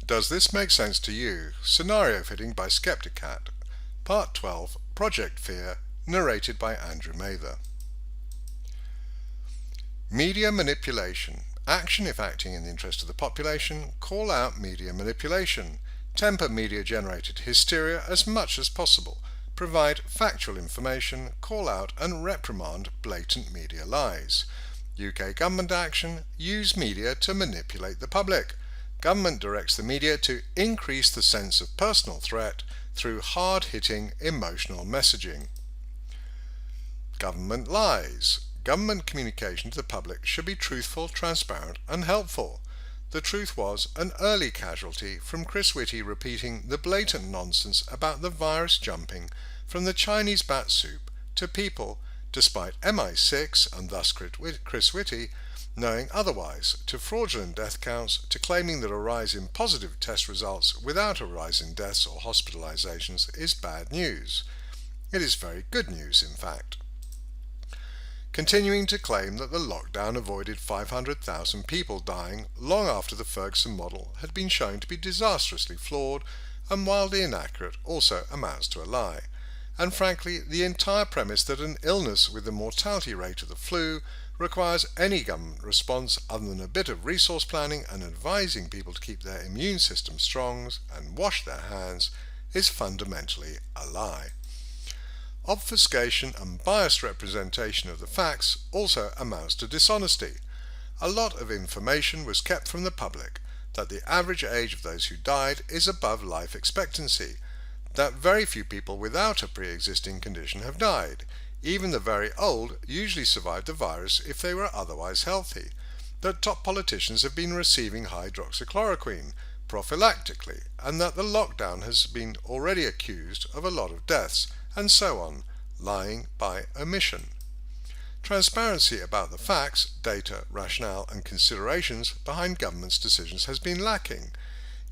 Does this make sense to you? Scenario fitting by Sceptikat. Part 12, Project Fear, narrated by Andrew Mather. Media manipulation. Action if acting in the interest of the population. Call out media manipulation. Temper media-generated hysteria as much as possible. Provide factual information. Call out and reprimand blatant media lies. UK government action. Use media to manipulate the public. Government directs the media to increase the sense of personal threat through hard-hitting emotional messaging. Government lies. Government communication to the public should be truthful, transparent and helpful. The truth was an early casualty from Chris Whitty repeating the blatant nonsense about the virus jumping from the Chinese bat soup to people, despite MI6 and thus Chris Whitty knowing otherwise, to fraudulent death counts, to claiming that a rise in positive test results without a rise in deaths or hospitalizations is bad news. It is very good news, in fact. Continuing to claim that the lockdown avoided 500,000 people dying long after the Ferguson model had been shown to be disastrously flawed and wildly inaccurate also amounts to a lie. And frankly, the entire premise that an illness with the mortality rate of the flu requires any government response other than a bit of resource planning and advising people to keep their immune system strong and wash their hands is fundamentally a lie. Obfuscation and biased representation of the facts also amounts to dishonesty. A lot of information was kept from the public, that the average age of those who died is above life expectancy, that very few people without a pre-existing condition have died. Even the very old usually survive the virus if they were otherwise healthy, that top politicians have been receiving hydroxychloroquine prophylactically, and that the lockdown has been already accused of a lot of deaths, and so on, lying by omission. Transparency about the facts, data, rationale and considerations behind government's decisions has been lacking.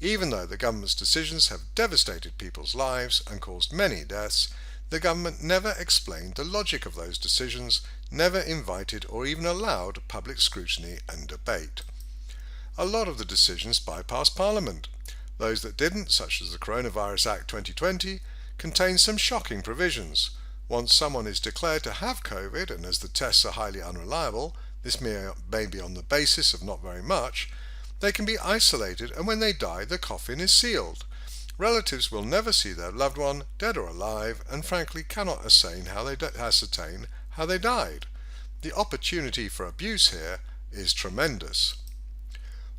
Even though the government's decisions have devastated people's lives and caused many deaths, the government never explained the logic of those decisions, never invited or even allowed public scrutiny and debate. A lot of the decisions bypassed Parliament. Those that didn't, such as the Coronavirus Act 2020, contain some shocking provisions. Once someone is declared to have COVID, and as the tests are highly unreliable, this may be on the basis of not very much, they can be isolated, and when they die the coffin is sealed. Relatives will never see their loved one, dead or alive, and frankly cannot ascertain how they died. The opportunity for abuse here is tremendous.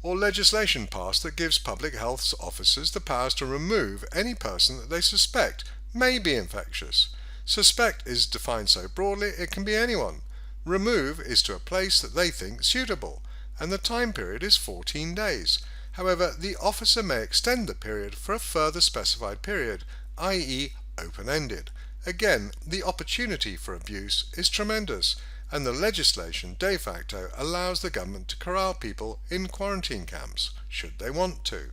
Or legislation passed that gives public health officers the powers to remove any person that they suspect may be infectious. Suspect is defined so broadly it can be anyone. Remove is to a place that they think suitable, and the time period is 14 days. However, the officer may extend the period for a further specified period, i.e. open-ended. Again, the opportunity for abuse is tremendous, and the legislation de facto allows the government to corral people in quarantine camps, should they want to.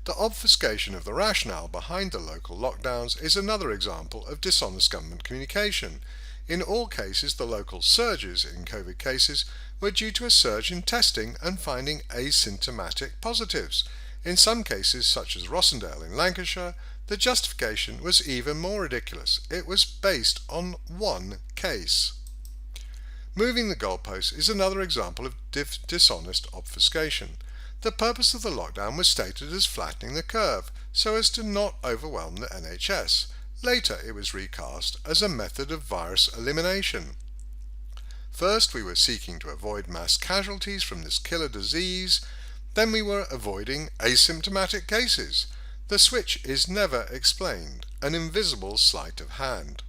The obfuscation of the rationale behind the local lockdowns is another example of dishonest government communication. In all cases, the local surges in COVID cases were due to a surge in testing and finding asymptomatic positives. In some cases, such as Rossendale in Lancashire, the justification was even more ridiculous. It was based on one case. Moving the goalposts is another example of dishonest obfuscation. The purpose of the lockdown was stated as flattening the curve, so as to not overwhelm the NHS. Later it was recast as a method of virus elimination. First we were seeking to avoid mass casualties from this killer disease, then we were avoiding asymptomatic cases. The switch is never explained, an invisible sleight of hand.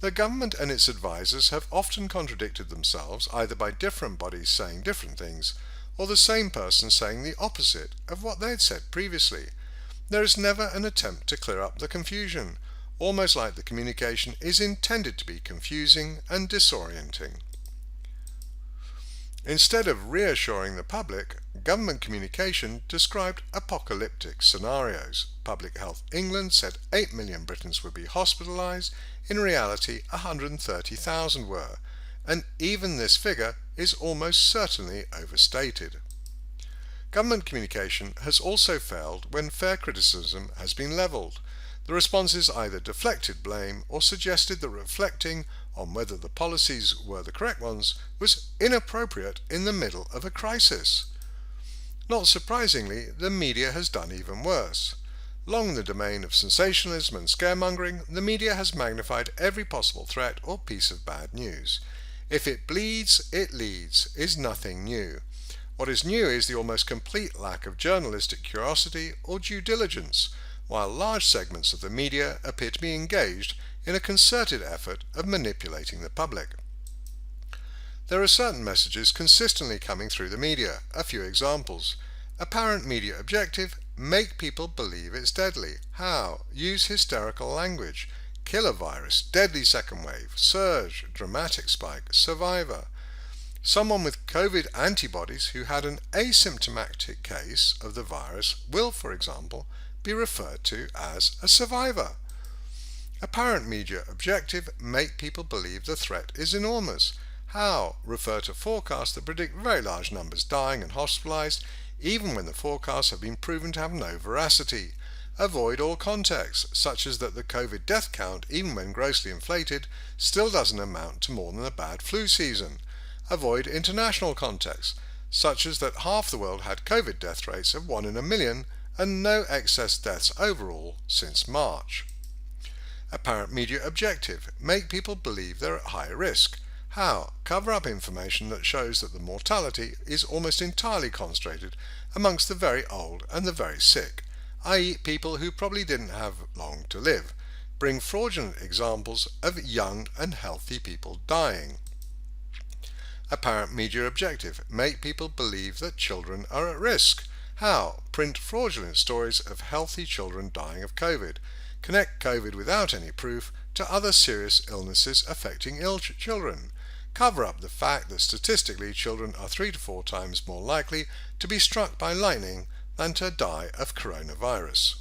The government and its advisers have often contradicted themselves, either by different bodies saying different things, or the same person saying the opposite of what they had said previously. There is never an attempt to clear up the confusion, almost like the communication is intended to be confusing and disorienting. Instead of reassuring the public, government communication described apocalyptic scenarios. Public Health England said 8 million Britons would be hospitalised. In reality, 130,000 were, and even this figure is almost certainly overstated. Government communication has also failed when fair criticism has been levelled. The responses either deflected blame or suggested that reflecting on whether the policies were the correct ones was inappropriate in the middle of a crisis. Not surprisingly, the media has done even worse. Long in the domain of sensationalism and scaremongering, the media has magnified every possible threat or piece of bad news. If it bleeds, it leads is nothing new. What is new is the almost complete lack of journalistic curiosity or due diligence, while large segments of the media appear to be engaged in a concerted effort of manipulating the public. There are certain messages consistently coming through the media. A few examples. Apparent media objective: make people believe it's deadly. How? Use hysterical language. Killer virus, deadly second wave, surge, dramatic spike, survivor. Someone with COVID antibodies who had an asymptomatic case of the virus will, for example, be referred to as a survivor. Apparent media objective: make people believe the threat is enormous. How? Refer to forecasts that predict very large numbers dying and hospitalized, even when the forecasts have been proven to have no veracity. Avoid all contexts, such as that the COVID death count, even when grossly inflated, still doesn't amount to more than a bad flu season. Avoid international contexts, such as that half the world had COVID death rates of 1 in a million and no excess deaths overall since March. Apparent media objective: make people believe they're at high risk. How? Cover up information that shows that the mortality is almost entirely concentrated amongst the very old and the very sick, i.e. people who probably didn't have long to live. Bring fraudulent examples of young and healthy people dying. Apparent media objective: make people believe that children are at risk. How? Print fraudulent stories of healthy children dying of COVID. Connect COVID without any proof to other serious illnesses affecting children. Cover up the fact that statistically children are 3 to 4 times more likely to be struck by lightning than to die of coronavirus.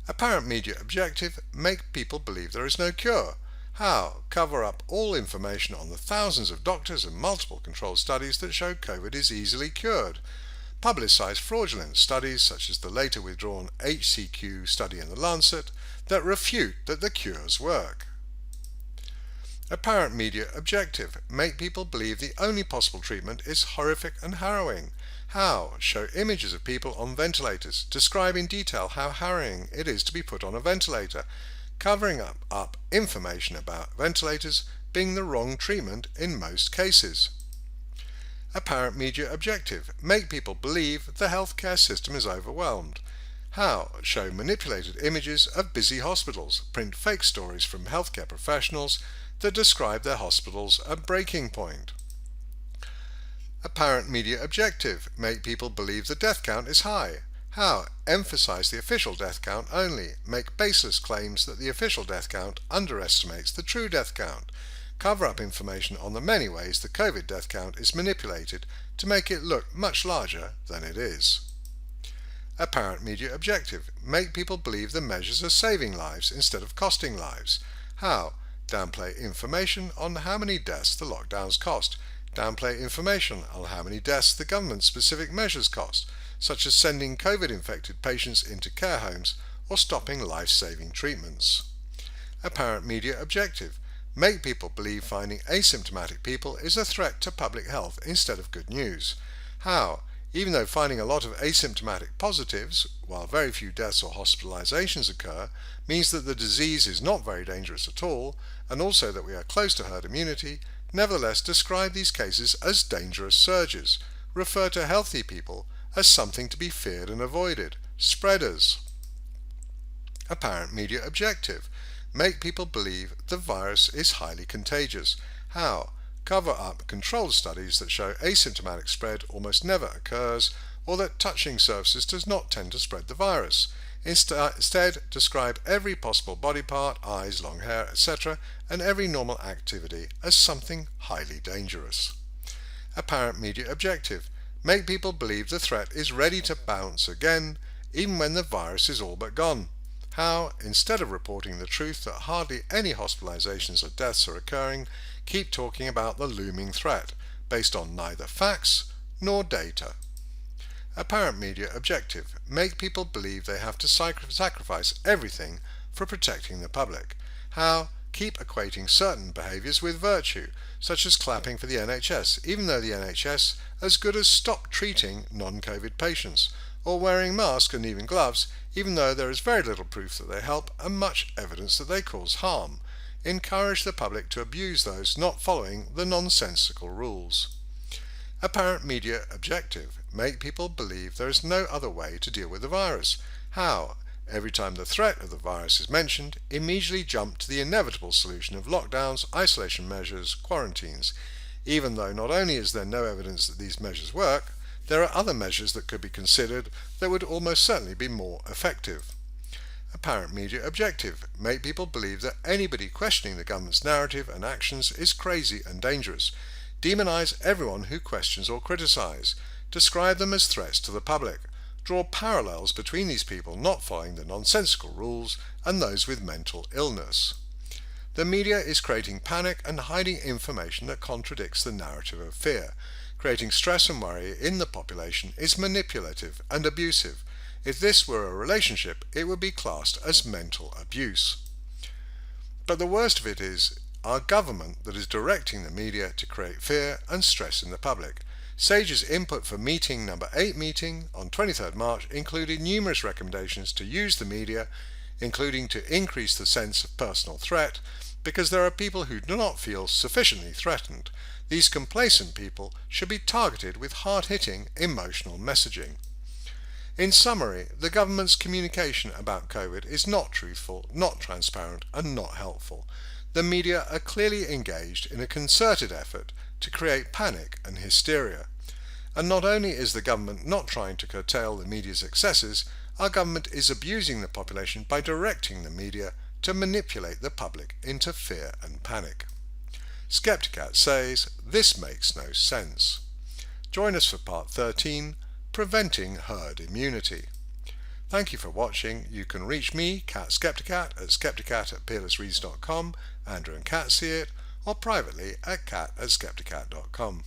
Apparent media objective: make people believe there is no cure. How? Cover up all information on the thousands of doctors and multiple controlled studies that show COVID is easily cured. Publicize fraudulent studies such as the later withdrawn HCQ study in The Lancet that refute that the cures work. Apparent media objective: make people believe the only possible treatment is horrific and harrowing. How? Show images of people on ventilators, describe in detail how harrowing it is to be put on a ventilator, covering up information about ventilators being the wrong treatment in most cases. Apparent media objective: make people believe the healthcare system is overwhelmed. How? Show manipulated images of busy hospitals, print fake stories from healthcare professionals that describe their hospitals at breaking point. Apparent media objective: make people believe the death count is high. How? Emphasize the official death count only. Make baseless claims that the official death count underestimates the true death count. Cover up information on the many ways the COVID death count is manipulated to make it look much larger than it is. Apparent media objective: make people believe the measures are saving lives instead of costing lives. How? Downplay information on how many deaths the lockdowns cost. Downplay information on how many deaths the government-specific measures cost, such as sending COVID-infected patients into care homes or stopping life-saving treatments. Apparent media objective: make people believe finding asymptomatic people is a threat to public health instead of good news. How? Even though finding a lot of asymptomatic positives, while very few deaths or hospitalizations occur, means that the disease is not very dangerous at all, and also that we are close to herd immunity, nevertheless describe these cases as dangerous surges, refer to healthy people as something to be feared and avoided, spreaders. Apparent media objective: make people believe the virus is highly contagious. How? Cover up controlled studies that show asymptomatic spread almost never occurs, or that touching surfaces does not tend to spread the virus. Instead, describe every possible body part, eyes, long hair, etc., and every normal activity as something highly dangerous. Apparent media objective: make people believe the threat is ready to bounce again, even when the virus is all but gone. How? Instead of reporting the truth that hardly any hospitalizations or deaths are occurring, keep talking about the looming threat, based on neither facts nor data. Apparent media objective. Make people believe they have to sacrifice everything for protecting the public. How? Keep equating certain behaviours with virtue, such as clapping for the NHS, even though the NHS as good as stopped treating non-COVID patients, or wearing masks and even gloves, even though there is very little proof that they help and much evidence that they cause harm. Encourage the public to abuse those not following the nonsensical rules. Apparent media objective. Make people believe there is no other way to deal with the virus. How? Every time the threat of the virus is mentioned, immediately jump to the inevitable solution of lockdowns, isolation measures, quarantines. Even though not only is there no evidence that these measures work, there are other measures that could be considered that would almost certainly be more effective. Apparent media objective. Make people believe that anybody questioning the government's narrative and actions is crazy and dangerous. Demonize everyone who questions or criticize. Describe them as threats to the public. Draw parallels between these people not following the nonsensical rules and those with mental illness. The media is creating panic and hiding information that contradicts the narrative of fear. Creating stress and worry in the population is manipulative and abusive. If this were a relationship, it would be classed as mental abuse. But the worst of it is our government that is directing the media to create fear and stress in the public. SAGE's input for meeting number 8 meeting on 23rd March included numerous recommendations to use the media, including to increase the sense of personal threat, because there are people who do not feel sufficiently threatened. These complacent people should be targeted with hard-hitting emotional messaging. In summary, the government's communication about COVID is not truthful, not transparent, and not helpful. The media are clearly engaged in a concerted effort to create panic and hysteria. And not only is the government not trying to curtail the media's excesses, our government is abusing the population by directing the media to manipulate the public into fear and panic. Sceptikat says, this makes no sense. Join us for part 13, Preventing Herd Immunity. Thank you for watching. You can reach me, Kat Sceptikat, at sceptikat@peerlessreads.com, Andrew and Kat see it, or privately at kat@sceptikat.com.